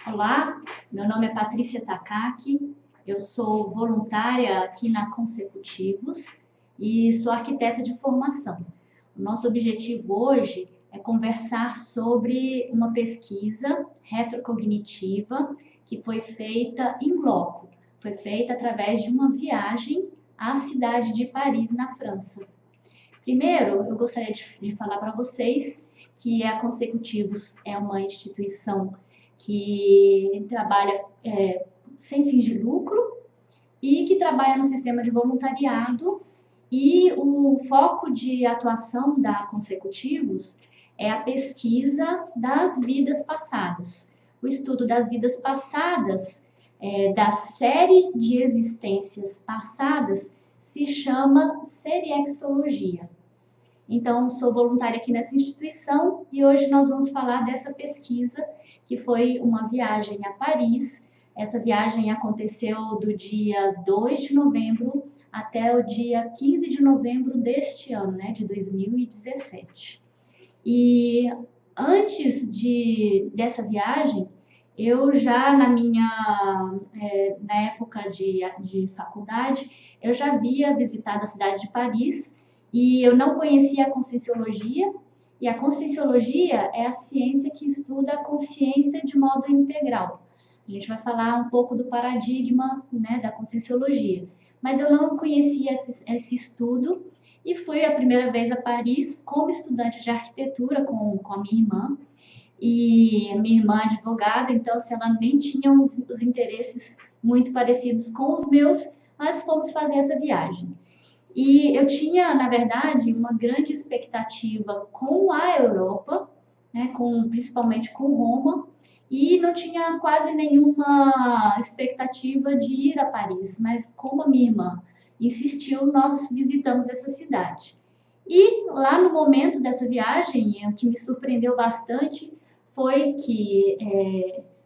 Olá, meu nome é Patrícia Takaki, eu sou voluntária aqui na Consecutivos e sou arquiteta de formação. O nosso objetivo hoje é conversar sobre uma pesquisa retrocognitiva que foi feita em loco, foi feita através de uma viagem à cidade de Paris, na França. Primeiro, eu gostaria de falar para vocês que a Consecutivos é uma instituição que trabalha sem fins de lucro e que trabalha no sistema de voluntariado. E o foco de atuação da Consecutivos é a pesquisa das vidas passadas. O estudo das vidas passadas, da série de existências passadas, se chama seriexologia. Então, sou voluntária aqui nessa instituição e hoje nós vamos falar dessa pesquisa que foi uma viagem a Paris. Essa viagem aconteceu do dia 2 de novembro até o dia 15 de novembro deste ano, né, de 2017. E antes dessa viagem, eu já na época de faculdade, eu já havia visitado a cidade de Paris e eu não conhecia a Conscienciologia, e a Conscienciologia é a ciência que estuda a consciência de modo integral. A gente vai falar um pouco do paradigma, né, da Conscienciologia, mas eu não conhecia esse estudo e fui a primeira vez a Paris como estudante de arquitetura com a minha irmã. E a minha irmã é advogada, então assim, ela nem tinha os interesses muito parecidos com os meus, mas fomos fazer essa viagem. E eu tinha, na verdade, uma grande expectativa com a Europa, né, principalmente com Roma, e não tinha quase nenhuma expectativa de ir a Paris, mas como a minha irmã insistiu, nós visitamos essa cidade. E lá no momento dessa viagem, o que me surpreendeu bastante foi que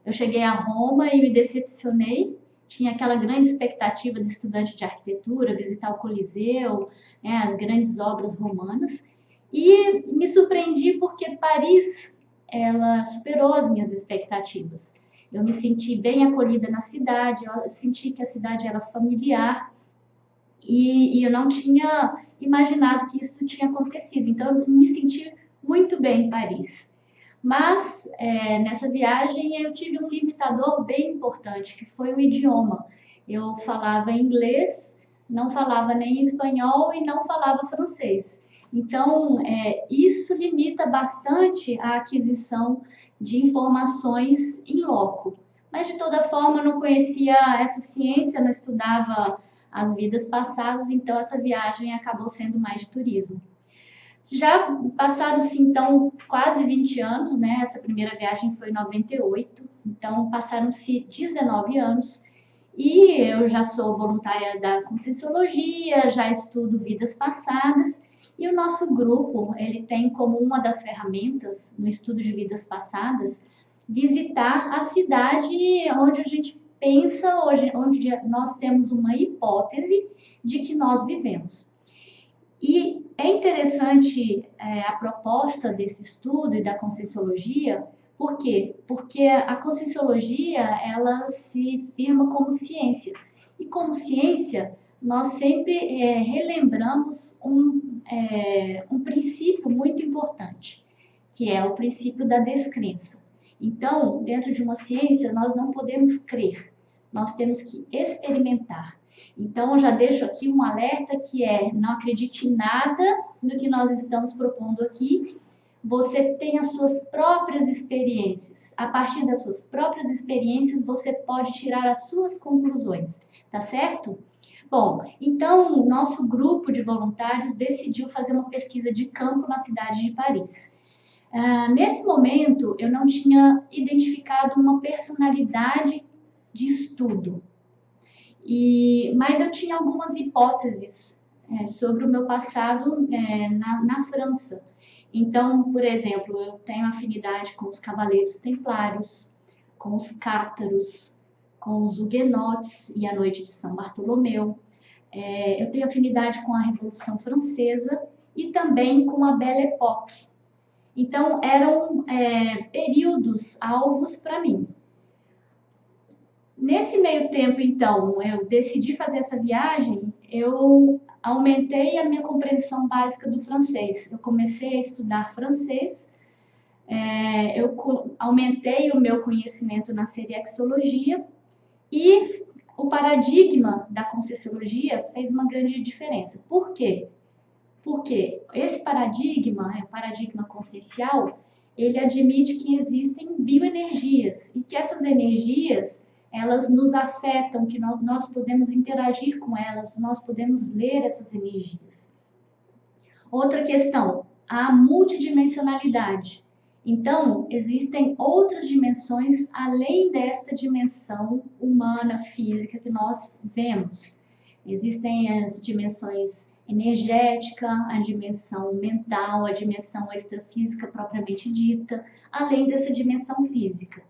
eu cheguei a Roma e me decepcionei. Tinha aquela grande expectativa do estudante de arquitetura, visitar o Coliseu, né, as grandes obras romanas. E me surpreendi porque Paris, ela superou as minhas expectativas. Eu me senti bem acolhida na cidade, eu senti que a cidade era familiar e eu não tinha imaginado que isso tinha acontecido. Então, eu me senti muito bem em Paris. Mas nessa viagem eu tive um limitador bem importante, que foi o idioma. Eu falava inglês, não falava nem espanhol e não falava francês. Então, isso limita bastante a aquisição de informações em loco. Mas, de toda forma, eu não conhecia essa ciência, não estudava as vidas passadas, então essa viagem acabou sendo mais de turismo. Já passaram-se, então, quase 20 anos, né? Essa primeira viagem foi em 98, então passaram-se 19 anos e eu já sou voluntária da Conscienciologia, já estudo vidas passadas e o nosso grupo, ele tem como uma das ferramentas no estudo de vidas passadas visitar a cidade onde a gente pensa, hoje, onde nós temos uma hipótese de que nós vivemos. E é interessante a proposta desse estudo e da Conscienciologia, por quê? Porque a Conscienciologia, ela se firma como ciência. E como ciência, nós sempre relembramos um princípio muito importante, que é o princípio da descrença. Então, dentro de uma ciência, nós não podemos crer, nós temos que experimentar. Então, eu já deixo aqui um alerta que não acredite em nada do que nós estamos propondo aqui. Você tem as suas próprias experiências. A partir das suas próprias experiências, você pode tirar as suas conclusões, tá certo? Bom, então, o nosso grupo de voluntários decidiu fazer uma pesquisa de campo na cidade de Paris. Nesse momento, eu não tinha identificado uma personalidade de estudo. Mas eu tinha algumas hipóteses sobre o meu passado na França. Então, por exemplo, eu tenho afinidade com os cavaleiros templários, com os cátaros, com os huguenotes e a noite de São Bartolomeu. Eu tenho afinidade com a Revolução Francesa e também com a Belle Époque. Então, eram períodos alvos para mim. Nesse meio tempo, então, eu decidi fazer essa viagem, eu aumentei a minha compreensão básica do francês. Eu comecei a estudar francês, aumentei o meu conhecimento na seriexologia e o paradigma da Conscienciologia fez uma grande diferença. Por quê? Porque esse paradigma, o paradigma consciencial, ele admite que existem bioenergias e que essas energias, elas nos afetam, que nós podemos interagir com elas, nós podemos ler essas energias. Outra questão, a multidimensionalidade. Então, existem outras dimensões além desta dimensão humana, física que nós vemos. Existem as dimensões energética, a dimensão mental, a dimensão extrafísica propriamente dita, além dessa dimensão física.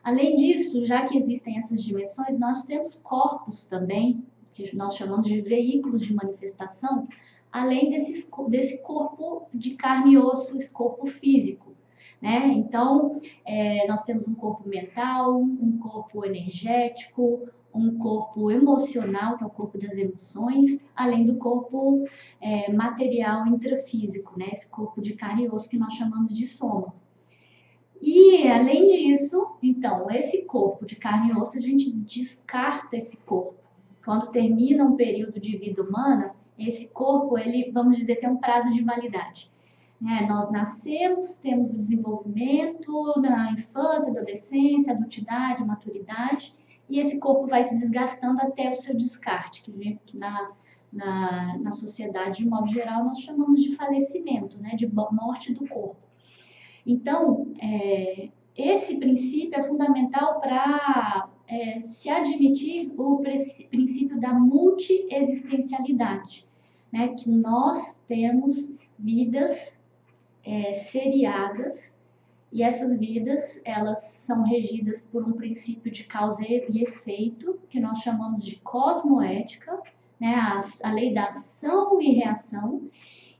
Além disso, já que existem essas dimensões, nós temos corpos também, que nós chamamos de veículos de manifestação, além desse corpo de carne e osso, esse corpo físico. Né? Então, nós temos um corpo mental, um corpo energético, um corpo emocional, que é o corpo das emoções, além do corpo material intrafísico, né? Esse corpo de carne e osso que nós chamamos de soma. E, além disso, então, esse corpo de carne e osso, a gente descarta esse corpo. Quando termina um período de vida humana, esse corpo, ele, vamos dizer, tem um prazo de validade. Nós nascemos, temos o desenvolvimento na infância, adolescência, adultidade, maturidade, e esse corpo vai se desgastando até o seu descarte, que na sociedade, de modo geral, nós chamamos de falecimento, né, de morte do corpo. Então, esse princípio é fundamental para se admitir o princípio da multiexistencialidade, né, que nós temos vidas seriadas, e essas vidas, elas são regidas por um princípio de causa e efeito, que nós chamamos de cosmoética, né, a lei da ação e reação,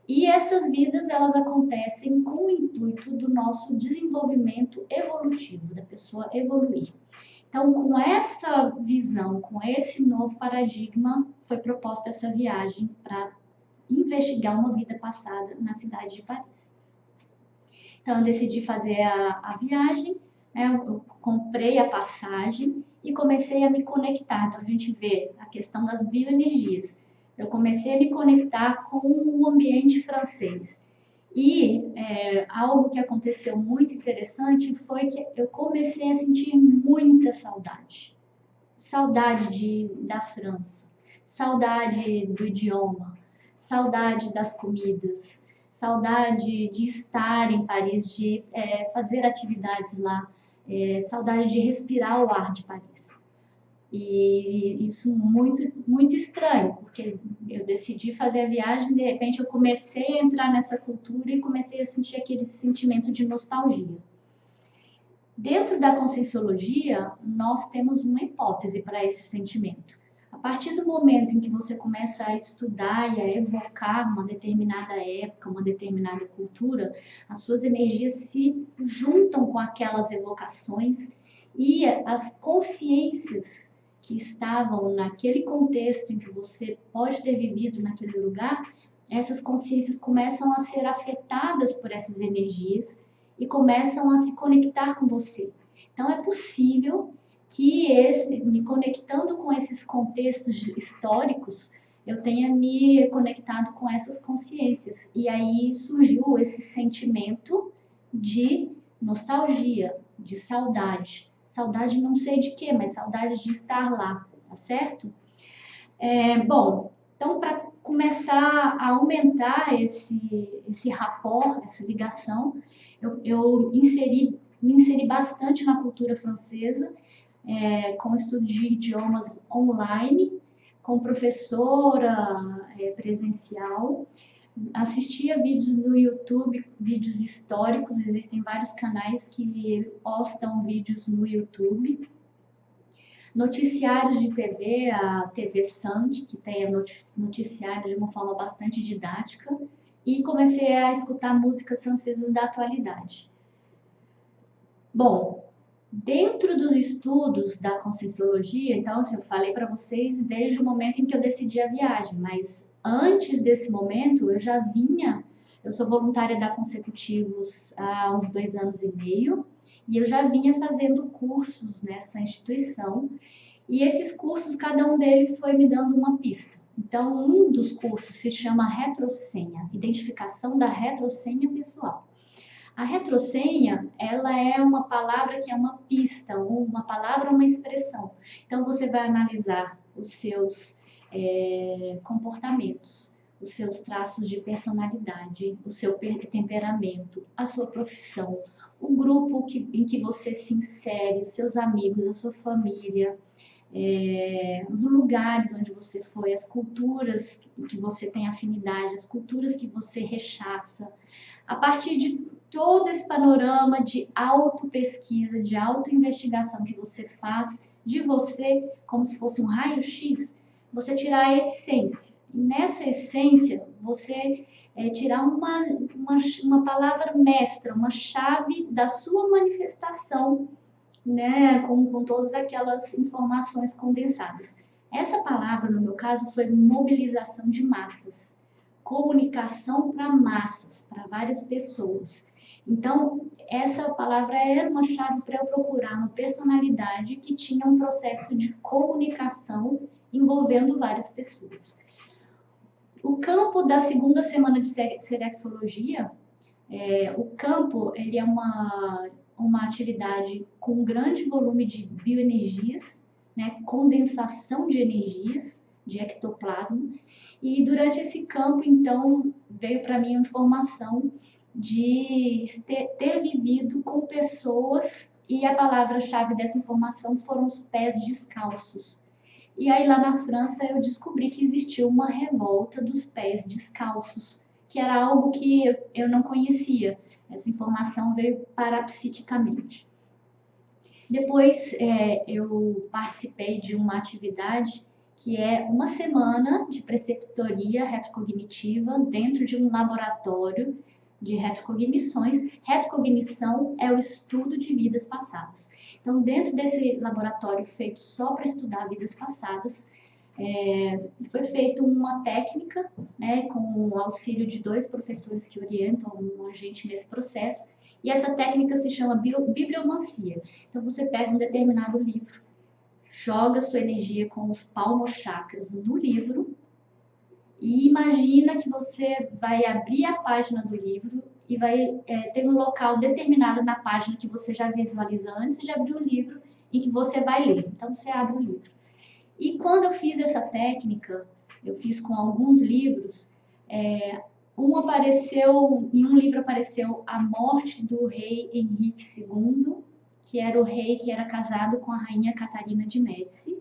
e essas vidas, elas acontecem com o intuito do nosso desenvolvimento evolutivo, da pessoa evoluir. Então, com essa visão, com esse novo paradigma, foi proposta essa viagem para investigar uma vida passada na cidade de Paris. Então, eu decidi fazer a viagem, né? Eu comprei a passagem e comecei a me conectar. Então, a gente vê a questão das bioenergias. Eu comecei a me conectar com o ambiente francês. E algo que aconteceu muito interessante foi que eu comecei a sentir muita saudade. Saudade da França, saudade do idioma, saudade das comidas, saudade de estar em Paris, de fazer atividades lá, saudade de respirar o ar de Paris. E isso muito, muito estranho, porque eu decidi fazer a viagem, de repente eu comecei a entrar nessa cultura e comecei a sentir aquele sentimento de nostalgia. Dentro da Conscienciologia, nós temos uma hipótese para esse sentimento. A partir do momento em que você começa a estudar e a evocar uma determinada época, uma determinada cultura, as suas energias se juntam com aquelas evocações e as consciências que estavam naquele contexto em que você pode ter vivido naquele lugar, essas consciências começam a ser afetadas por essas energias e começam a se conectar com você. Então, é possível que me conectando com esses contextos históricos, eu tenha me conectado com essas consciências. E aí surgiu esse sentimento de nostalgia, de saudade. Saudade não sei de quê, mas saudade de estar lá, tá certo? Bom, então para começar a aumentar esse rapport, essa ligação, eu me inseri bastante na cultura francesa, com estudo de idiomas online, com professora presencial, assistia vídeos no YouTube, vídeos históricos, existem vários canais que postam vídeos no YouTube, noticiários de TV, a TV 5, que tem noticiário de uma forma bastante didática, e comecei a escutar músicas francesas da atualidade. Bom, Dentro dos estudos da Conscienciologia, então, assim, eu falei para vocês desde o momento em que eu decidi a viagem, mas antes desse momento eu sou voluntária da Consecutivos há uns 2 anos e meio, e eu já vinha fazendo cursos nessa instituição, e esses cursos, cada um deles foi me dando uma pista. Então, um dos cursos se chama Retrosenha, Identificação da Retrosenha Pessoal. A retrosenha, ela é uma palavra que é uma pista, uma palavra, uma expressão. Então, você vai analisar os seus comportamentos, os seus traços de personalidade, o seu temperamento, a sua profissão, o grupo em que você se insere, os seus amigos, a sua família, os lugares onde você foi, as culturas que você tem afinidade, as culturas que você rechaça. A partir de todo esse panorama de auto-pesquisa, de auto-investigação que você faz de você, como se fosse um raio-x, você tirar a essência. E nessa essência, você tirar uma palavra mestra, uma chave da sua manifestação, né, com todas aquelas informações condensadas. Essa palavra, no meu caso, foi mobilização de massas, comunicação para massas, para várias pessoas. Então, essa palavra era uma chave para eu procurar uma personalidade que tinha um processo de comunicação envolvendo várias pessoas. O campo da segunda semana de Serexologia, o campo ele é uma atividade com um grande volume de bioenergias, né, condensação de energias, de ectoplasma, e durante esse campo, então, veio para mim a informação de ter vivido com pessoas, e a palavra-chave dessa informação foram os pés descalços. E aí lá na França eu descobri que existia uma revolta dos pés descalços, que era algo que eu não conhecia. Essa informação veio parapsiquicamente. Depois eu participei de uma atividade que é uma semana de preceptoria retrocognitiva dentro de um laboratório de retrocognições. Retrocognição é o estudo de vidas passadas. Então, dentro desse laboratório feito só para estudar vidas passadas, foi feita uma técnica, né, com o auxílio de 2 professores que orientam a gente nesse processo, e essa técnica se chama bibliomancia. Então, você pega um determinado livro, joga sua energia com os palmochakras no livro e imagina que você vai abrir a página do livro e vai ter um local determinado na página que você já visualiza antes de abrir o livro e que você vai ler. Então, você abre o livro. E quando eu fiz essa técnica, eu fiz com alguns livros, em um livro apareceu a morte do rei Henrique II, que era o rei que era casado com a rainha Catarina de Médici.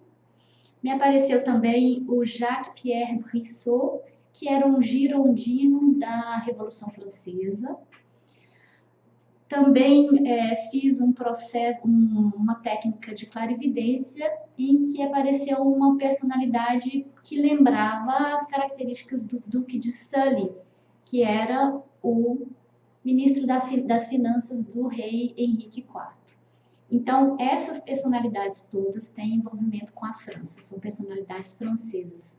Me apareceu também o Jacques-Pierre Brissot, que era um girondino da Revolução Francesa. Também fiz uma técnica de clarividência em que apareceu uma personalidade que lembrava as características do Duque de Sully, que era o ministro das Finanças do rei Henrique IV. Então, essas personalidades todas têm envolvimento com a França, são personalidades francesas.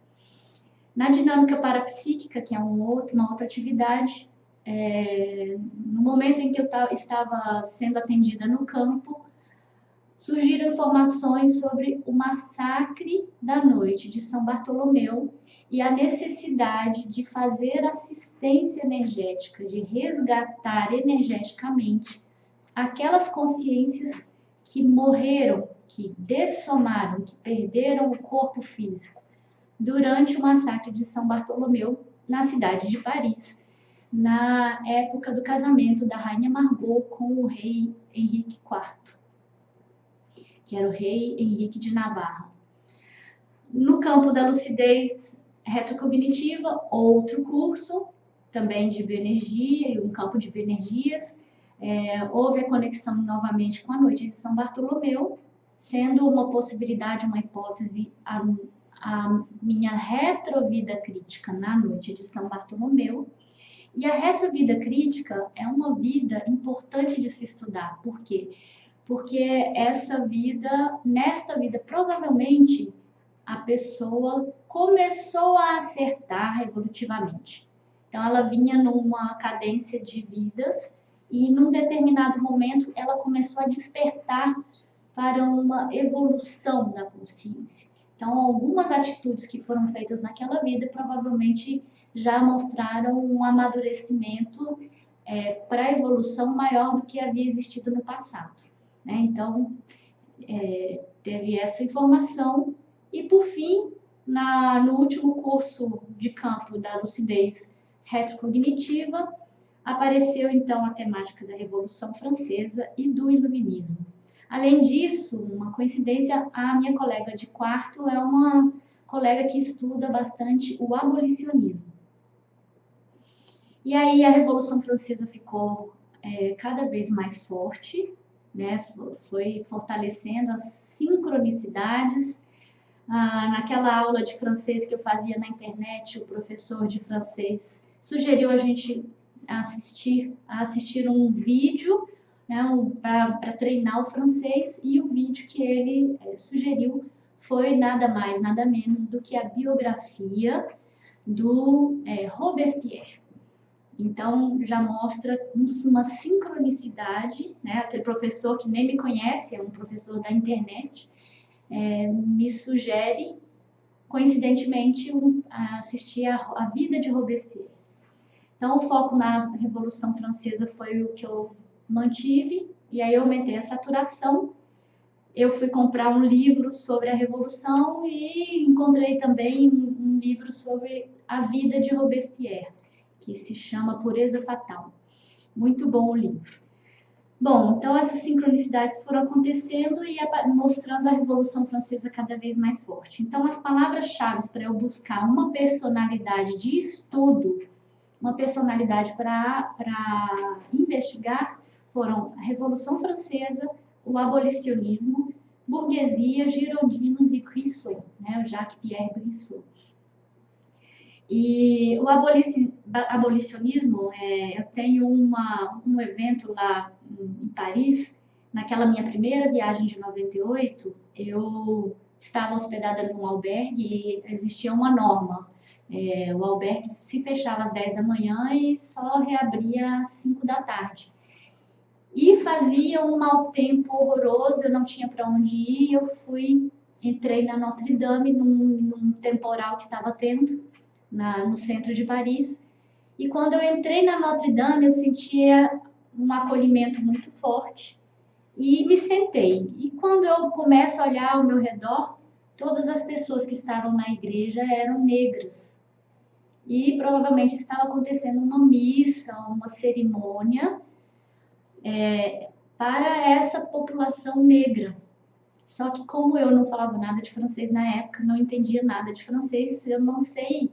Na dinâmica parapsíquica, que é uma outra atividade, no momento em que eu estava sendo atendida no campo, surgiram informações sobre o massacre da noite de São Bartolomeu e a necessidade de fazer assistência energética, de resgatar energeticamente aquelas consciências que morreram, que dessomaram, que perderam o corpo físico durante o massacre de São Bartolomeu na cidade de Paris, na época do casamento da rainha Margot com o rei Henrique IV, que era o rei Henrique de Navarra. No campo da lucidez retrocognitiva, outro curso, também de bioenergia, um campo de bioenergias, houve a conexão novamente com a noite de São Bartolomeu, sendo uma possibilidade, uma hipótese, a minha retrovida crítica na noite de São Bartolomeu. E a retrovida crítica é uma vida importante de se estudar, porque porque nesta vida, provavelmente a pessoa começou a acertar evolutivamente. Então, ela vinha numa cadência de vidas e, num determinado momento, ela começou a despertar para uma evolução da consciência. Então, algumas atitudes que foram feitas naquela vida provavelmente já mostraram um amadurecimento para a evolução maior do que havia existido no passado. Né? Então, teve essa informação. E, por fim, no último curso de campo da lucidez retrocognitiva, apareceu, então, a temática da Revolução Francesa e do Iluminismo. Além disso, uma coincidência, a minha colega de quarto é uma colega que estuda bastante o abolicionismo. E aí a Revolução Francesa ficou cada vez mais forte, né? Foi fortalecendo as sincronicidades. Naquela aula de francês que eu fazia na internet, o professor de francês sugeriu a gente assistir um vídeo, né, para treinar o francês, e o vídeo que ele sugeriu foi nada mais, nada menos do que a biografia do Robespierre. Então, já mostra uma sincronicidade, né? Aquele professor que nem me conhece, é um professor da internet, me sugere, coincidentemente, assistir a vida de Robespierre. Então, o foco na Revolução Francesa foi o que eu mantive, e aí eu aumentei a saturação. Eu fui comprar um livro sobre a Revolução e encontrei também um livro sobre a vida de Robespierre, que se chama Pureza Fatal. Muito bom o livro. Bom, então essas sincronicidades foram acontecendo e mostrando a Revolução Francesa cada vez mais forte. Então, as palavras-chave para eu buscar uma personalidade de estudo, uma personalidade para investigar, foram a Revolução Francesa, o abolicionismo, burguesia, girondinos e Rousseau, né, o Jacques-Pierre Rousseau. E o abolicionismo, eu tenho um evento lá em Paris, naquela minha primeira viagem de 98, eu estava hospedada num albergue e existia uma norma. O albergue se fechava às 10 da manhã e só reabria às 5 da tarde. E fazia um mau tempo horroroso, eu não tinha para onde ir, eu entrei na Notre Dame num temporal que estava tendo no centro de Paris. E quando eu entrei na Notre Dame, eu sentia um acolhimento muito forte e me sentei. E quando eu começo a olhar ao meu redor, todas as pessoas que estavam na igreja eram negras. E provavelmente estava acontecendo uma missa, uma cerimônia para essa população negra. Só que como eu não falava nada de francês na época, não entendia nada de francês, eu não sei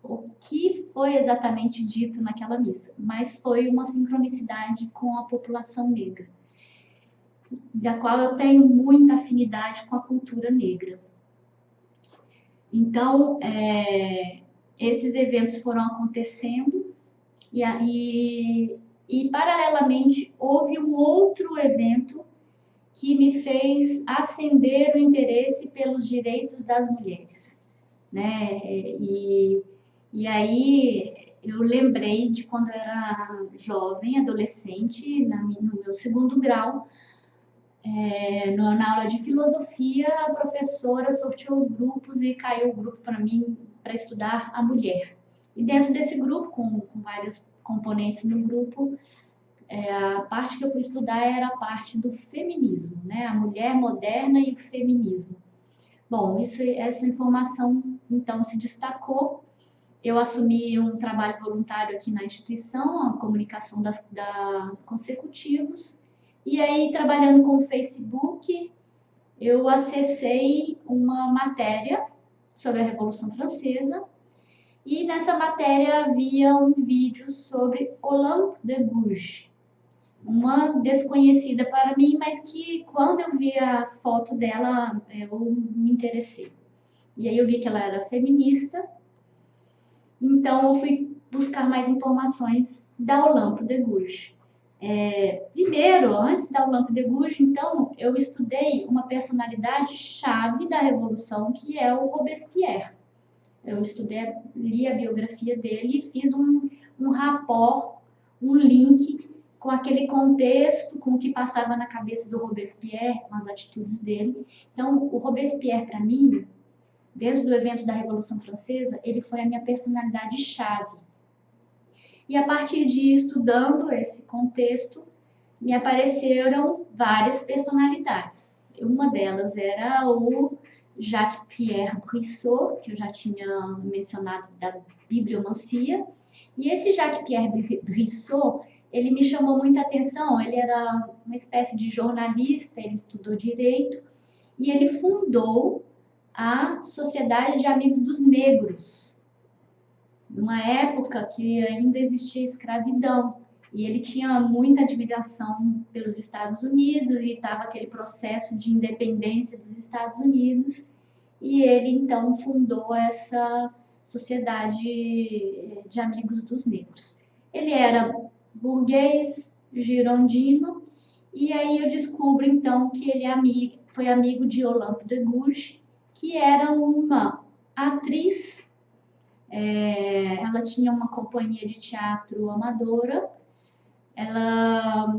o que foi exatamente dito naquela missa, mas foi uma sincronicidade com a população negra, da qual eu tenho muita afinidade com a cultura negra. Então, esses eventos foram acontecendo e paralelamente houve um outro evento que me fez acender o interesse pelos direitos das mulheres, né? E aí eu lembrei de quando eu era jovem, adolescente, no meu segundo grau, na aula de filosofia, a professora sorteou os grupos e caiu o grupo para mim para estudar a mulher. E dentro desse grupo, com vários componentes no grupo, a parte que eu fui estudar era a parte do feminismo, né? A mulher moderna e o feminismo. Bom, essa informação então se destacou. Eu assumi um trabalho voluntário aqui na instituição, a comunicação da Consecutivos, e aí trabalhando com o Facebook, eu acessei uma matéria sobre a Revolução Francesa, e nessa matéria havia um vídeo sobre Olympe de Gouges, uma desconhecida para mim, mas que quando eu vi a foto dela, eu me interessei. E aí eu vi que ela era feminista, então eu fui buscar mais informações da Olympe de Gouges. Primeiro, antes da Olympe de Gouges, então, eu estudei uma personalidade chave da Revolução, que é o Robespierre. Eu estudei, li a biografia dele e fiz um rapport, um link com aquele contexto, com o que passava na cabeça do Robespierre, com as atitudes dele. Então, o Robespierre, para mim, desde o evento da Revolução Francesa, ele foi a minha personalidade chave. E a partir de estudando esse contexto, me apareceram várias personalidades. Uma delas era o Jacques-Pierre Brissot, que eu já tinha mencionado da bibliomancia. E esse Jacques-Pierre Brissot, ele me chamou muita atenção. Ele era uma espécie de jornalista, ele estudou direito e ele fundou a Sociedade de Amigos dos Negros, numa época que ainda existia escravidão. E ele tinha muita admiração pelos Estados Unidos e estava aquele processo de independência dos Estados Unidos. E ele, então, fundou essa Sociedade de Amigos dos Negros. Ele era burguês, girondino, e aí eu descubro, então, que ele foi amigo de Olympe de Gouges, que era uma atriz. Ela tinha uma companhia de teatro amadora. Ela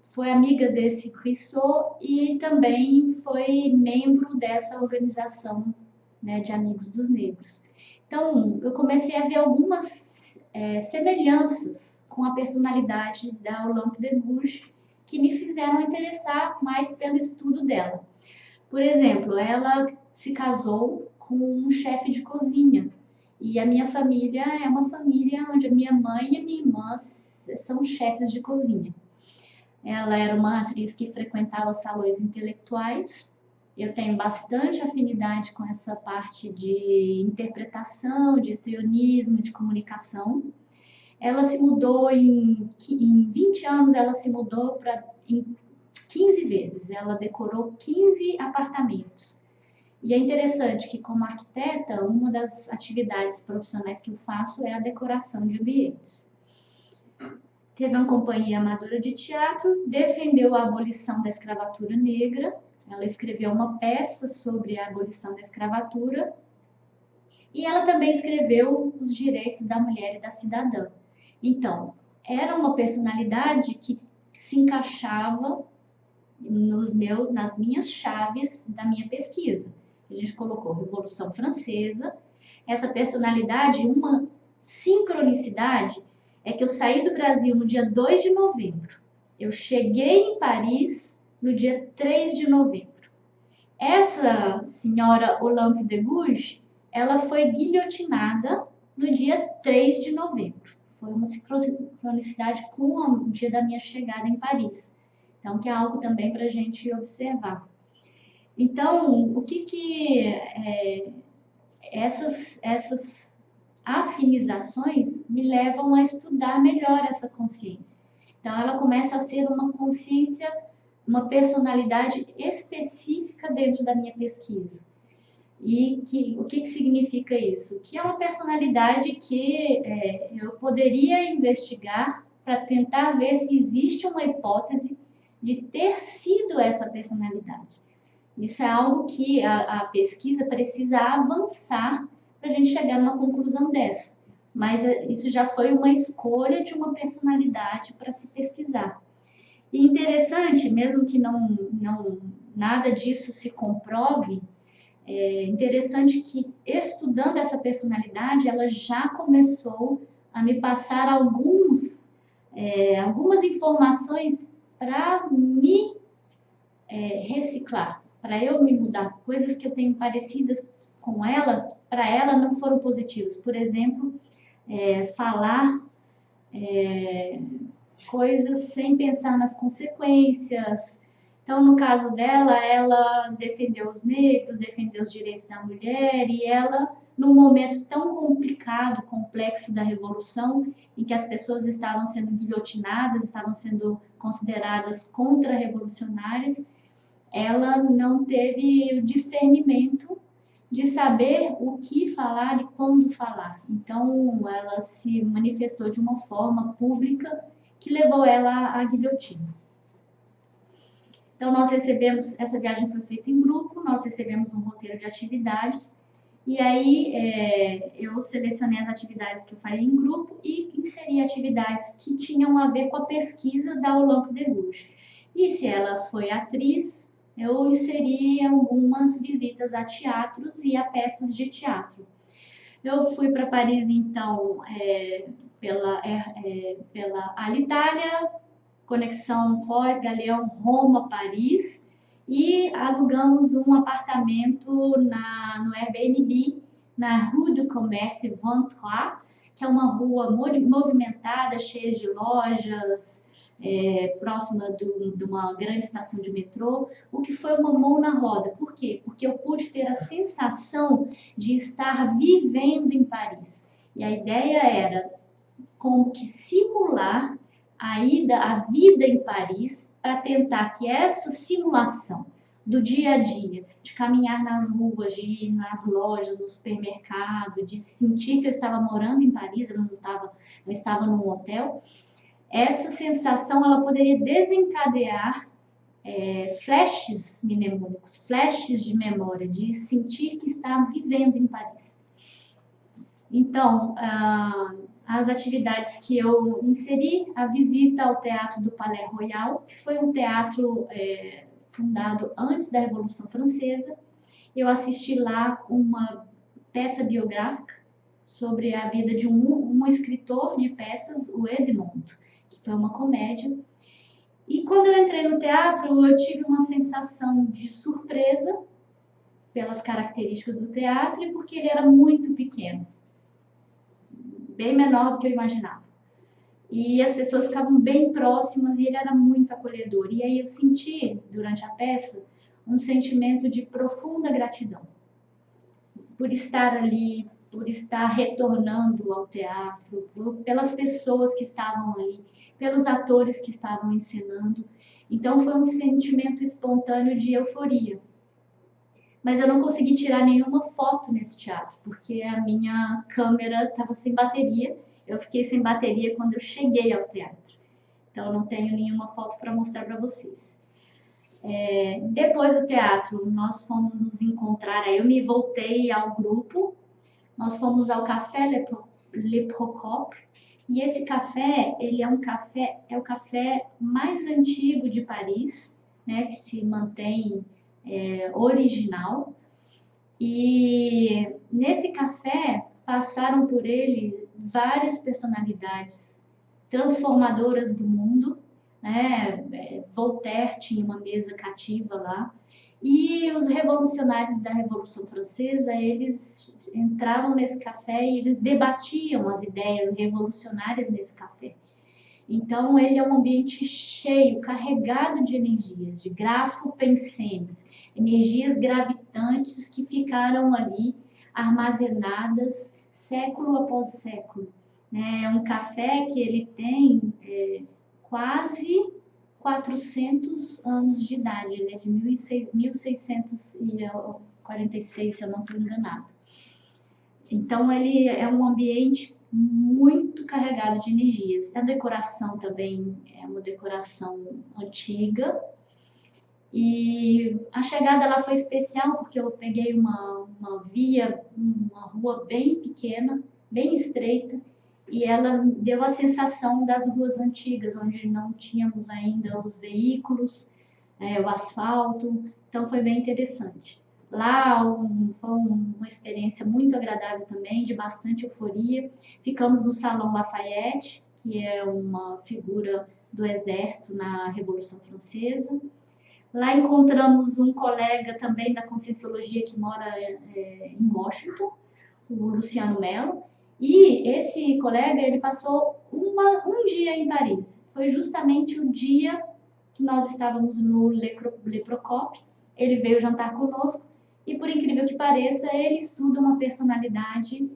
foi amiga desse Brissot e também foi membro dessa organização, né, de Amigos dos Negros. Então, eu comecei a ver algumas semelhanças com a personalidade da Olympe de Gouges que me fizeram interessar mais pelo estudo dela. Por exemplo, ela se casou com um chefe de cozinha. E a minha família é uma família onde a minha mãe e a minha irmã são chefes de cozinha. Ela era uma atriz que frequentava salões intelectuais. Eu tenho bastante afinidade com essa parte de interpretação, de histrionismo, de comunicação. Ela se mudou em 20 anos, ela se mudou em 15 vezes. Ela decorou 15 apartamentos. E é interessante que, como arquiteta, uma das atividades profissionais que eu faço é a decoração de ambientes. Teve uma companhia amadora de teatro, defendeu a abolição da escravatura negra. Ela escreveu uma peça sobre a abolição da escravatura. E ela também escreveu os direitos da mulher e da cidadã. Então, era uma personalidade que se encaixava nas minhas chaves da minha pesquisa. A gente colocou Revolução Francesa. Essa personalidade, uma sincronicidade, é que eu saí do Brasil no dia 2 de novembro. Eu cheguei em Paris no dia 3 de novembro. Essa senhora Olympe de Gouges, ela foi guilhotinada no dia 3 de novembro. Foi uma sincronicidade com o dia da minha chegada em Paris. Então, que é algo também para a gente observar. Então, o que essas afinizações me levam a estudar melhor essa consciência. Então, ela começa a ser uma consciência, uma personalidade específica dentro da minha pesquisa. E o que significa isso? Que é uma personalidade que eu poderia investigar para tentar ver se existe uma hipótese de ter sido essa personalidade. Isso é algo que a pesquisa precisa avançar para a gente chegar numa conclusão dessa. Mas isso já foi uma escolha de uma personalidade para se pesquisar. E interessante, mesmo que nada disso se comprove, é interessante que estudando essa personalidade, ela já começou a me passar algumas informações para me reciclar, para eu me mudar. Coisas que eu tenho parecidas com ela, para ela não foram positivas. Por exemplo, falar coisas sem pensar nas consequências. Então, no caso dela, ela defendeu os negros, defendeu os direitos da mulher, e ela, num momento tão complicado, complexo da Revolução, em que as pessoas estavam sendo guilhotinadas, estavam sendo consideradas contra-revolucionárias, ela não teve o discernimento de saber o que falar e quando falar. Então, ela se manifestou de uma forma pública que levou ela à guilhotina. Então, nós recebemos, essa viagem foi feita em grupo, nós recebemos um roteiro de atividades, e aí eu selecionei as atividades que eu faria em grupo e inseri atividades que tinham a ver com a pesquisa da Olympe de Gouges. E se ela foi atriz, eu inseri algumas visitas a teatros e a peças de teatro. Eu fui para Paris, então, pela Alitalia, conexão Foz, Galeão, Roma, Paris, e alugamos um apartamento no Airbnb, na Rue du Commerce 23, que é uma rua movimentada, cheia de lojas, próxima de uma grande estação de metrô, o que foi uma mão na roda. Por quê? Porque eu pude ter a sensação de estar vivendo em Paris. E a ideia era como que simular a vida em Paris, para tentar que essa simulação do dia a dia, de caminhar nas ruas, de ir nas lojas, no supermercado, de sentir que eu estava morando em Paris, eu estava num hotel, essa sensação ela poderia desencadear flashes mnemônicos, flashes de memória, de sentir que está vivendo em Paris. Então, as atividades que eu inseri, a visita ao Teatro do Palais Royal, que foi um teatro fundado antes da Revolução Francesa. Eu assisti lá uma peça biográfica sobre a vida de um escritor de peças, o Edmond, que foi uma comédia. E quando eu entrei no teatro, eu tive uma sensação de surpresa pelas características do teatro e porque ele era muito pequeno, bem menor do que eu imaginava. E as pessoas ficavam bem próximas e ele era muito acolhedor. E aí eu senti, durante a peça, um sentimento de profunda gratidão por estar ali, por estar retornando ao teatro, pelas pessoas que estavam ali, pelos atores que estavam encenando. Então foi um sentimento espontâneo de euforia. Mas eu não consegui tirar nenhuma foto nesse teatro, porque a minha câmera estava sem bateria. Eu fiquei sem bateria quando eu cheguei ao teatro. Então eu não tenho nenhuma foto para mostrar para vocês. Depois do teatro, nós fomos nos encontrar, aí eu me voltei ao grupo, nós fomos ao Café Le Procope, e esse café, ele é o café mais antigo de Paris, né, que se mantém original, e nesse café passaram por ele várias personalidades transformadoras do mundo, né? Voltaire tinha uma mesa cativa lá, e os revolucionários da Revolução Francesa, eles entravam nesse café e eles debatiam as ideias revolucionárias nesse café. Então, ele é um ambiente cheio, carregado de energias, de grafo-pensenes, energias gravitantes que ficaram ali armazenadas século após século. É um café que ele tem quase 400 anos de idade, ele é de 1646, se eu não estou enganado. Então, ele é um ambiente muito carregado de energias. A decoração também é uma decoração antiga. E a chegada lá foi especial porque eu peguei uma rua bem pequena, bem estreita, e ela deu a sensação das ruas antigas, onde não tínhamos ainda os veículos, o asfalto, então foi bem interessante. Lá foi uma experiência muito agradável também, de bastante euforia. Ficamos no Salão Lafayette, que é uma figura do exército na Revolução Francesa. Lá encontramos um colega também da Conscienciologia que mora em Washington, o Luciano Mello. E esse colega, ele passou um dia em Paris. Foi justamente o dia que nós estávamos no Le Procope. Ele veio jantar conosco e, por incrível que pareça, ele estuda uma personalidade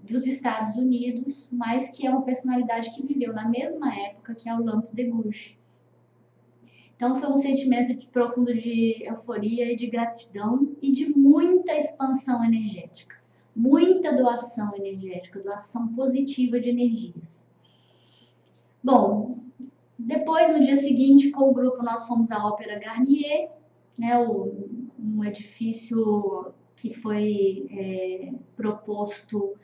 dos Estados Unidos, mas que é uma personalidade que viveu na mesma época que a Olympe de Gouges. Então foi um sentimento profundo de euforia e de gratidão e de muita expansão energética. Muita doação energética, doação positiva de energias. Bom, depois, no dia seguinte, com o grupo, nós fomos à Ópera Garnier, né, um edifício que foi proposto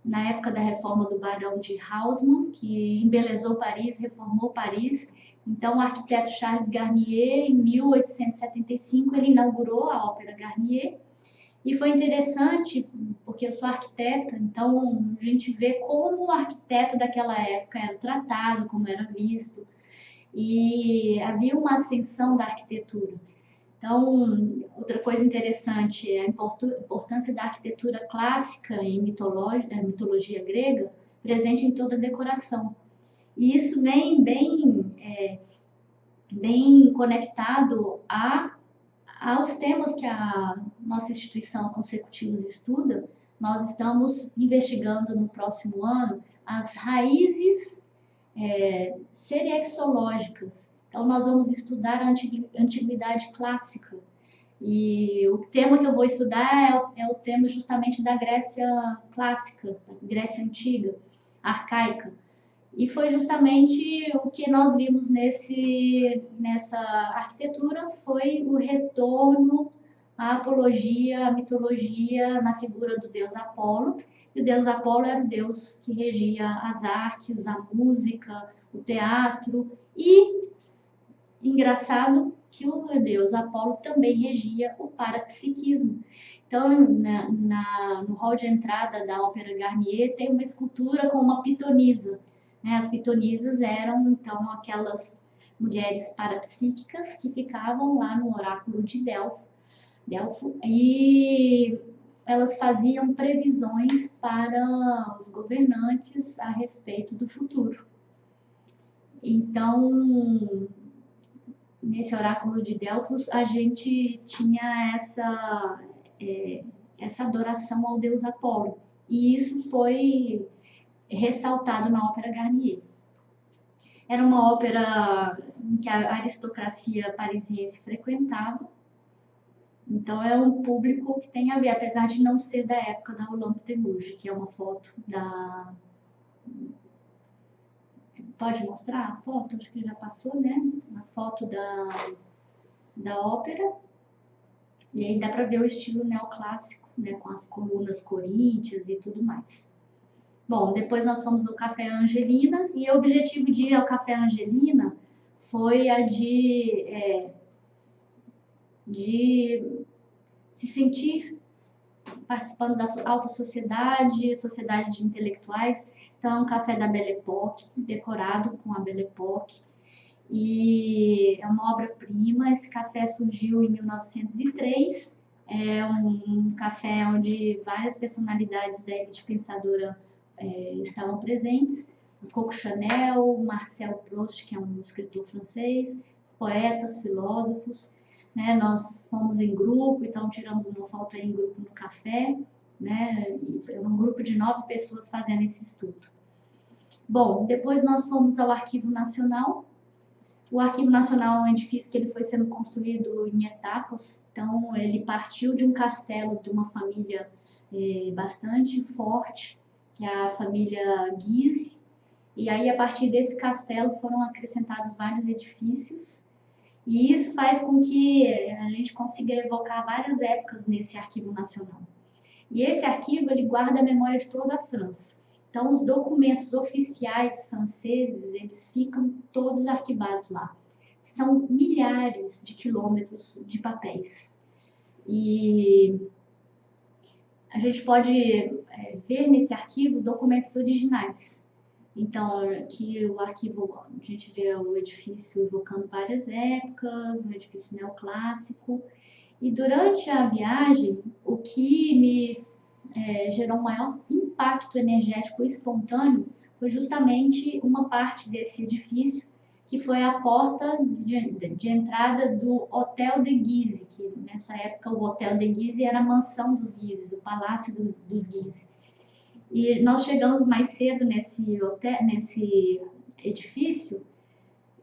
na época da reforma do Barão de Haussmann, que embelezou Paris, reformou Paris. Então, o arquiteto Charles Garnier, em 1875, ele inaugurou a Ópera Garnier. E foi interessante, porque eu sou arquiteta, então a gente vê como o arquiteto daquela época era tratado, como era visto, e havia uma ascensão da arquitetura. Então, outra coisa interessante é a importância da arquitetura clássica em mitologia grega, presente em toda a decoração. E isso vem bem conectado aos temas que a nossa instituição Consecutivos estuda. Nós estamos investigando no próximo ano as raízes seriexológicas. Então, nós vamos estudar a antiguidade clássica. E o tema que eu vou estudar é o tema justamente da Grécia clássica, da Grécia antiga, arcaica. E foi justamente o que nós vimos nessa arquitetura, foi o retorno à apologia, à mitologia na figura do deus Apolo. E o deus Apolo era o deus que regia as artes, a música, o teatro. E, engraçado, que o deus Apolo também regia o parapsiquismo. Então, no hall de entrada da Ópera Garnier tem uma escultura com uma pitonisa. As pitonisas eram, então, aquelas mulheres parapsíquicas que ficavam lá no oráculo de Delfo, e elas faziam previsões para os governantes a respeito do futuro. Então, nesse oráculo de Delfos, a gente tinha essa adoração ao deus Apolo. E isso foi ressaltado na Ópera Garnier. Era uma ópera que a aristocracia parisiense frequentava. Então é um público que tem a ver, apesar de não ser da época da Olympe de Gouges, que é uma foto da... Pode mostrar a foto? Acho que já passou, né? A foto da ópera. E aí dá para ver o estilo neoclássico, né? Com as colunas coríntias e tudo mais. Bom, depois nós fomos ao Café Angelina, e o objetivo de ir ao Café Angelina foi a de se sentir participando da alta sociedade, sociedade de intelectuais. Então, é um café da Belle Époque, decorado com a Belle Époque, e é uma obra-prima. Esse café surgiu em 1903, é um café onde várias personalidades da elite pensadora estavam presentes. Coco Chanel, Marcel Proust, que é um escritor francês, poetas, filósofos, né? Nós fomos em grupo, então tiramos uma foto aí em grupo no café, né? E um grupo de 9 pessoas fazendo esse estudo. Bom, depois nós fomos ao Arquivo Nacional. O Arquivo Nacional é um edifício que ele foi sendo construído em etapas, então ele partiu de um castelo de uma família bastante forte, que é a família Guise, e aí a partir desse castelo foram acrescentados vários edifícios, e isso faz com que a gente consiga evocar várias épocas nesse Arquivo Nacional. E esse arquivo ele guarda a memória de toda a França. Então os documentos oficiais franceses, eles ficam todos arquivados lá. São milhares de quilômetros de papéis. E a gente pode ver nesse arquivo documentos originais. Então, aqui o arquivo, a gente vê o edifício evocando várias épocas, um edifício neoclássico. E durante a viagem, o que me gerou um maior impacto energético espontâneo foi justamente uma parte desse edifício, que foi a porta de entrada do Hotel de Guise, que nessa época o Hotel de Guise era a mansão dos Guises, o palácio dos Guise. E nós chegamos mais cedo nesse edifício,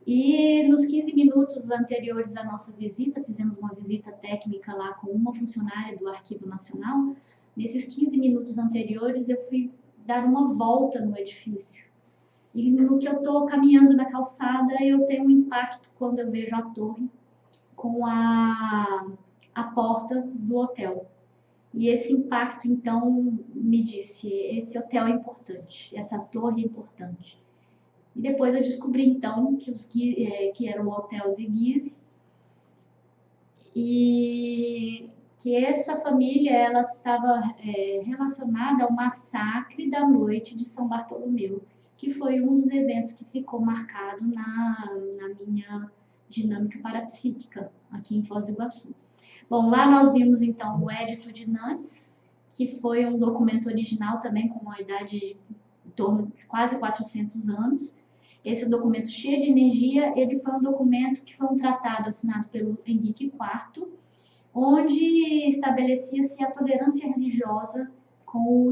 e nos 15 minutos anteriores à nossa visita, fizemos uma visita técnica lá com uma funcionária do Arquivo Nacional. Nesses 15 minutos anteriores eu fui dar uma volta no edifício. E no que eu estou caminhando na calçada, eu tenho um impacto quando eu vejo a torre com a porta do hotel. E esse impacto, então, me disse: esse hotel é importante, essa torre é importante. E depois eu descobri, então, que era o Hotel de Guise e que essa família ela estava relacionada ao massacre da noite de São Bartolomeu, que foi um dos eventos que ficou marcado na minha dinâmica parapsíquica aqui em Foz do Iguaçu. Bom, lá nós vimos então o Edito de Nantes, que foi um documento original também com uma idade de em torno de quase 400 anos. Esse é um documento cheio de energia, ele foi um documento que foi um tratado assinado pelo Henrique IV, onde estabelecia-se a tolerância religiosa com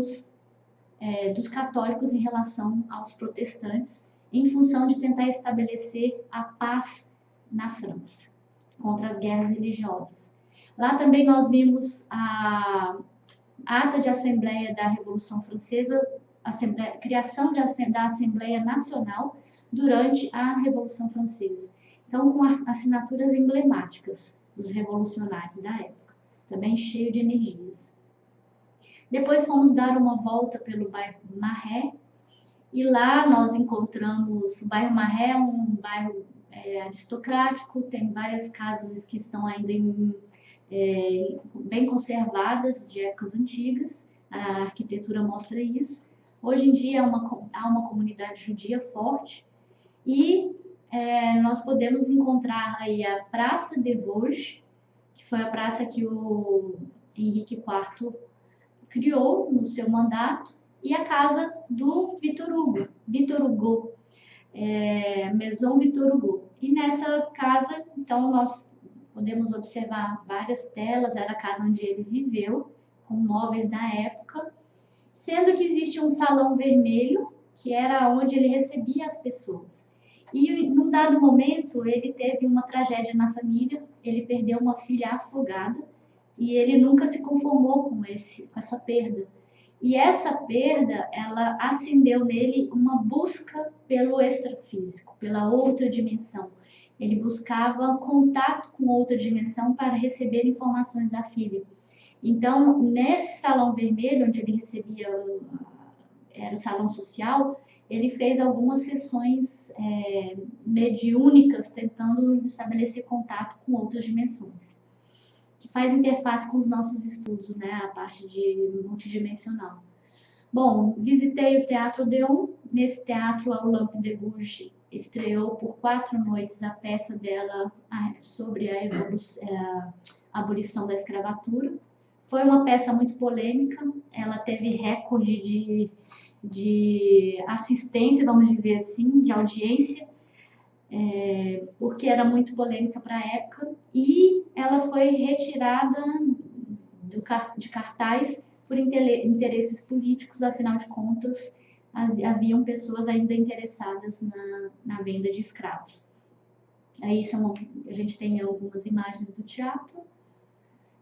dos católicos em relação aos protestantes, em função de tentar estabelecer a paz na França, contra as guerras religiosas. Lá também nós vimos a ata de Assembleia da Revolução Francesa, criação da Assembleia Nacional durante a Revolução Francesa. Então, com assinaturas emblemáticas dos revolucionários da época, também cheio de energias. Depois fomos dar uma volta pelo bairro Marré, e lá nós encontramos o bairro Marré, um bairro aristocrático, tem várias casas que estão ainda bem conservadas, de épocas antigas, a arquitetura mostra isso. Hoje em dia há uma comunidade judia forte, e nós podemos encontrar aí a Praça de Vosges, que foi a praça que o Henrique IV criou no seu mandato, e a casa do Victor Hugo, Maison Victor Hugo. E nessa casa, então, nós podemos observar várias telas, era a casa onde ele viveu, com móveis da época, sendo que existe um salão vermelho, que era onde ele recebia as pessoas. E num dado momento, ele teve uma tragédia na família, ele perdeu uma filha afogada, e ele nunca se conformou com essa perda. E essa perda, ela acendeu nele uma busca pelo extrafísico, pela outra dimensão. Ele buscava contato com outra dimensão para receber informações da filha. Então, nesse salão vermelho, onde ele recebia, era o salão social, ele fez algumas sessões mediúnicas, tentando estabelecer contato com outras dimensões, que faz interface com os nossos estudos, né, a parte de multidimensional. Bom, visitei o Teatro Odeon. Nesse teatro, a Olympe de Gouges estreou por 4 noites a peça dela sobre a abolição da escravatura. Foi uma peça muito polêmica, ela teve recorde de assistência, vamos dizer assim, de audiência, porque era muito polêmica para a época, e ela foi retirada de cartaz por interesses políticos. Afinal de contas, haviam pessoas ainda interessadas na venda de escravos. Aí a gente tem algumas imagens do teatro.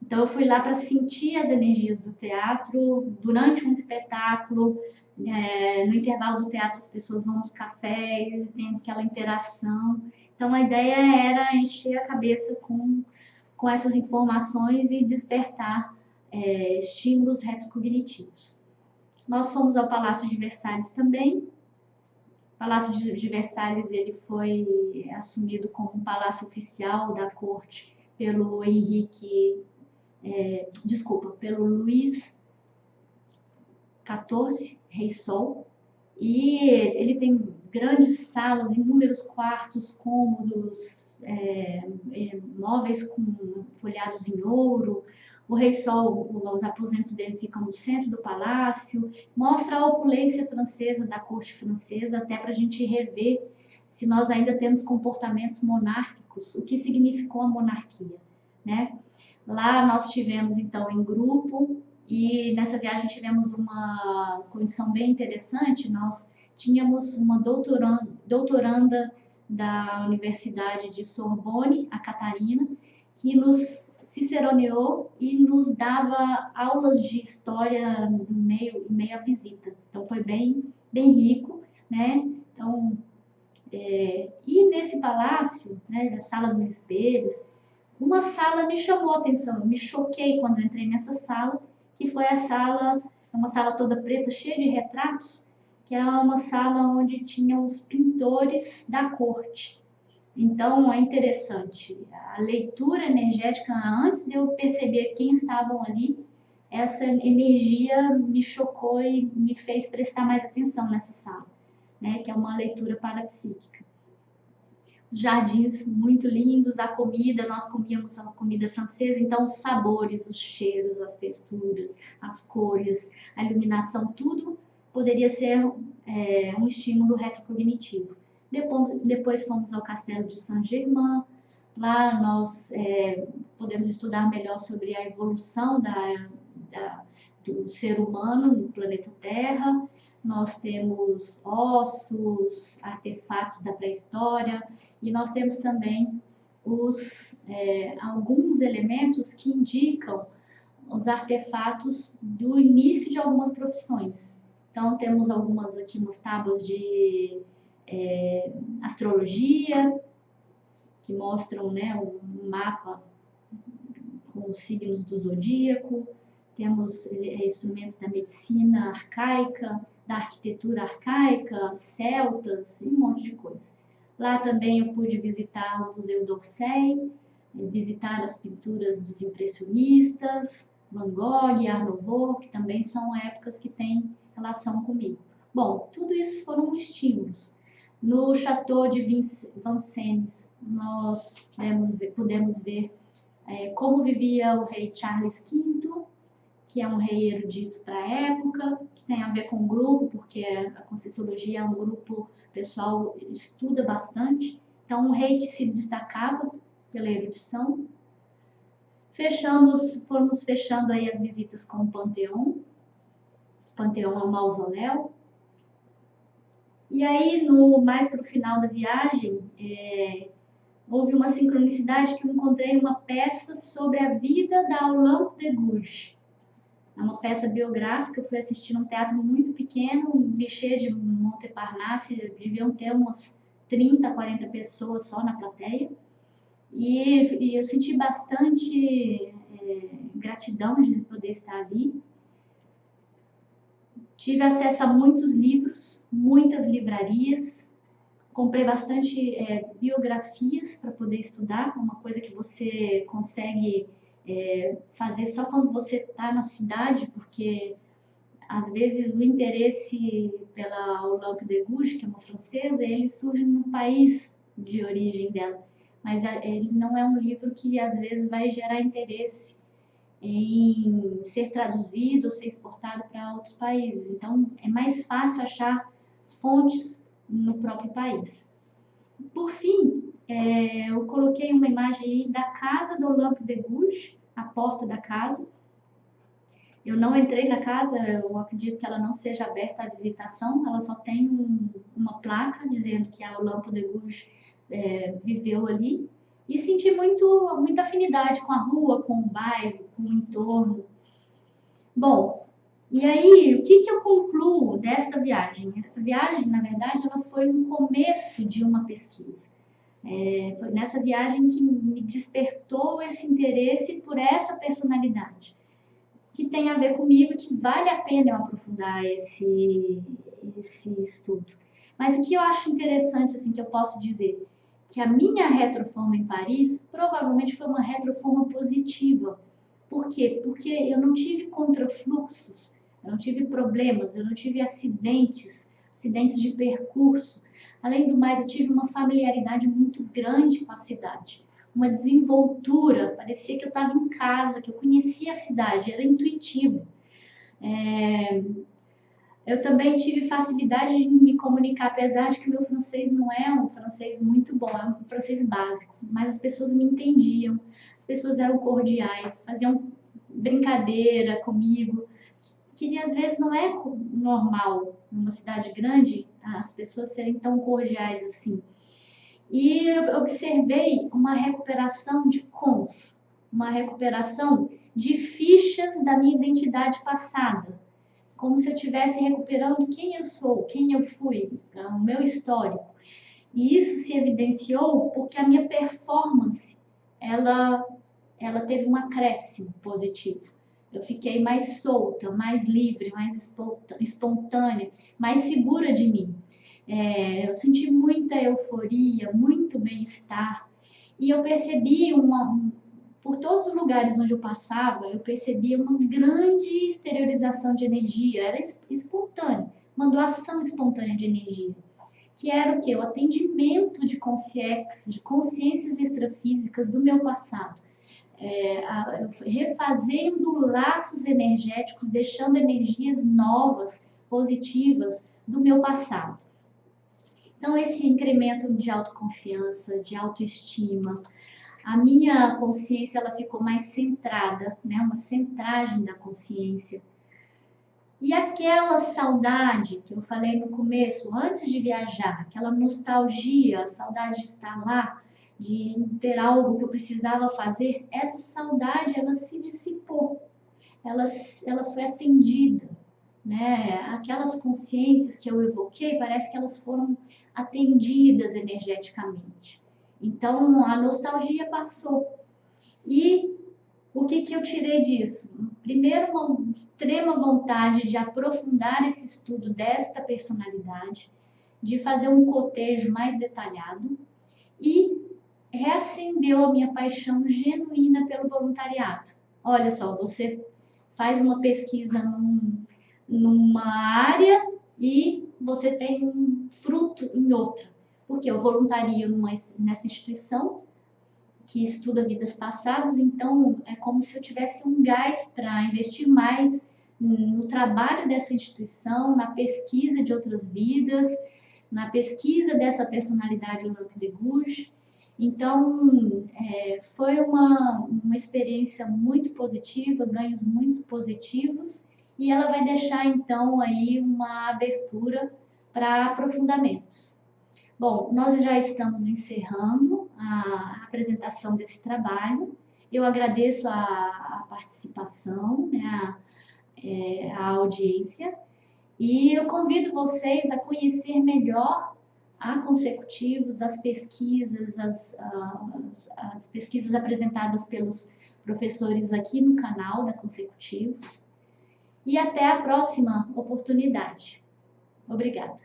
Então eu fui lá para sentir as energias do teatro durante um espetáculo. No intervalo do teatro as pessoas vão nos cafés e tem aquela interação. Então a ideia era encher a cabeça com essas informações e despertar estímulos retrocognitivos. Nós fomos ao Palácio de Versalhes também. O Palácio de Versalhes ele foi assumido como um palácio oficial da corte pelo pelo Luís XIV, Rei Sol, e ele tem grandes salas, inúmeros quartos, cômodos, móveis com folhados em ouro. O Rei Sol, os aposentos dele ficam no centro do palácio. Mostra a opulência francesa, da corte francesa, até para a gente rever se nós ainda temos comportamentos monárquicos, o que significou a monarquia, né? Lá nós tivemos, então, em grupo, e nessa viagem tivemos uma condição bem interessante. Nós tínhamos uma doutoranda da Universidade de Sorbonne, a Catarina, que nos ciceroneou e nos dava aulas de história no meio à visita. Então foi bem rico, né? Então palácio, né, da Sala dos Espelhos, uma sala me chamou a atenção, eu me choquei quando eu entrei nessa sala, que foi a sala, uma sala toda preta, cheia de retratos, que é uma sala onde tinham os pintores da corte. Então, é interessante, a leitura energética, antes de eu perceber quem estavam ali, essa energia me chocou e me fez prestar mais atenção nessa sala, né, que é uma leitura parapsíquica. Os jardins muito lindos, a comida, nós comíamos uma comida francesa, então os sabores, os cheiros, as texturas, as cores, a iluminação, tudo poderia ser um estímulo retrocognitivo. Depois fomos ao Castelo de Saint-Germain. Lá nós podemos estudar melhor sobre a evolução do ser humano no planeta Terra. Nós temos ossos, artefatos da pré-história, e nós temos também alguns elementos que indicam os artefatos do início de algumas profissões. Então, temos algumas aqui, umas tábuas de astrologia, que mostram, né, um mapa com os signos do zodíaco. Temos instrumentos da medicina arcaica, da arquitetura arcaica, celtas e um monte de coisa. Lá também eu pude visitar o Museu d'Orsay, visitar as pinturas dos impressionistas, Van Gogh, Art Nouveau, que também são épocas que têm relação comigo. Bom, tudo isso foram estímulos. No Château de Vincennes, nós pudemos ver como vivia o rei Charles V, que é um rei erudito para a época, que tem a ver com o grupo, porque a Conscienciologia é um grupo, o pessoal estuda bastante. Então, um rei que se destacava pela erudição. Fomos fechando aí as visitas com o Panteão. O Panteão é um mausoléu. E aí, mais para o final da viagem, houve uma sincronicidade que eu encontrei uma peça sobre a vida da Olympe de Gouges. É uma peça biográfica, eu fui assistir num teatro muito pequeno, um guichê de Montparnasse, deviam ter umas 30, 40 pessoas só na plateia. E eu senti bastante gratidão de poder estar ali. Tive acesso a muitos livros, muitas livrarias, comprei bastante biografias para poder estudar, uma coisa que você consegue fazer só quando você está na cidade, porque às vezes o interesse pela Olympe de Gouges, que é uma francesa, ele surge no país de origem dela, mas ele não é um livro que às vezes vai gerar interesse em ser traduzido ou ser exportado para outros países. Então é mais fácil achar fontes no próprio país. Por fim, eu coloquei uma imagem aí da casa da Olympe de Gouges, a porta da casa. Eu não entrei na casa, eu acredito que ela não seja aberta à visitação, ela só tem uma placa dizendo que a Olympe de Gouges viveu ali. E senti muita afinidade com a rua, com o bairro, com o entorno. Bom, e aí, o que eu concluo desta viagem? Essa viagem, na verdade, ela foi um começo de uma pesquisa. Foi nessa viagem que me despertou esse interesse por essa personalidade, que tem a ver comigo e que vale a pena eu aprofundar esse estudo. Mas o que eu acho interessante, assim, que eu posso dizer, que a minha retroforma em Paris provavelmente foi uma retroforma positiva. Por quê? Porque eu não tive contrafluxos, eu não tive problemas, eu não tive acidentes de percurso. Além do mais, eu tive uma familiaridade muito grande com a cidade, uma desenvoltura, parecia que eu estava em casa, que eu conhecia a cidade, era intuitivo. Eu também tive facilidade de me comunicar, apesar de que o meu francês não é um francês muito bom, é um francês básico, mas as pessoas me entendiam, as pessoas eram cordiais, faziam brincadeira comigo, que às vezes não é normal numa cidade grande as pessoas serem tão cordiais assim. E eu observei uma recuperação de cons, uma recuperação de fichas da minha identidade passada, como se eu estivesse recuperando quem eu sou, quem eu fui, o meu histórico. E isso se evidenciou porque a minha performance, ela, ela teve um acréscimo positivo. Eu fiquei mais solta, mais livre, mais espontânea, mais segura de mim. Eu senti muita euforia, muito bem-estar. E eu percebi por todos os lugares onde eu passava, eu percebia uma grande exteriorização de energia, era espontânea, uma doação espontânea de energia, que era o quê? O atendimento de consciências extrafísicas do meu passado, refazendo laços energéticos, deixando energias novas, positivas do meu passado. Então, esse incremento de autoconfiança, de autoestima, a minha consciência ela ficou mais centrada, né? Uma centragem da consciência. E aquela saudade que eu falei no começo, antes de viajar, aquela nostalgia, a saudade de estar lá, de ter algo que eu precisava fazer, essa saudade ela se dissipou, ela foi atendida, né? Aquelas consciências que eu evoquei, parece que elas foram atendidas energeticamente. Então, a nostalgia passou. E o que eu tirei disso? Primeiro, uma extrema vontade de aprofundar esse estudo desta personalidade, de fazer um cotejo mais detalhado e reacendeu a minha paixão genuína pelo voluntariado. Olha só, você faz uma pesquisa numa área e você tem um fruto em outra. Porque eu voluntario nessa instituição que estuda vidas passadas, então é como se eu tivesse um gás para investir mais no trabalho dessa instituição, na pesquisa de outras vidas, na pesquisa dessa personalidade Olympe de Gouges. Então, foi uma experiência muito positiva, ganhos muito positivos, e ela vai deixar, então, aí uma abertura para aprofundamentos. Bom, nós já estamos encerrando a apresentação desse trabalho. Eu agradeço a participação, né, a audiência, e eu convido vocês a conhecer melhor a Consecutivos, as pesquisas, as pesquisas apresentadas pelos professores aqui no canal da Consecutivos. E até a próxima oportunidade. Obrigada.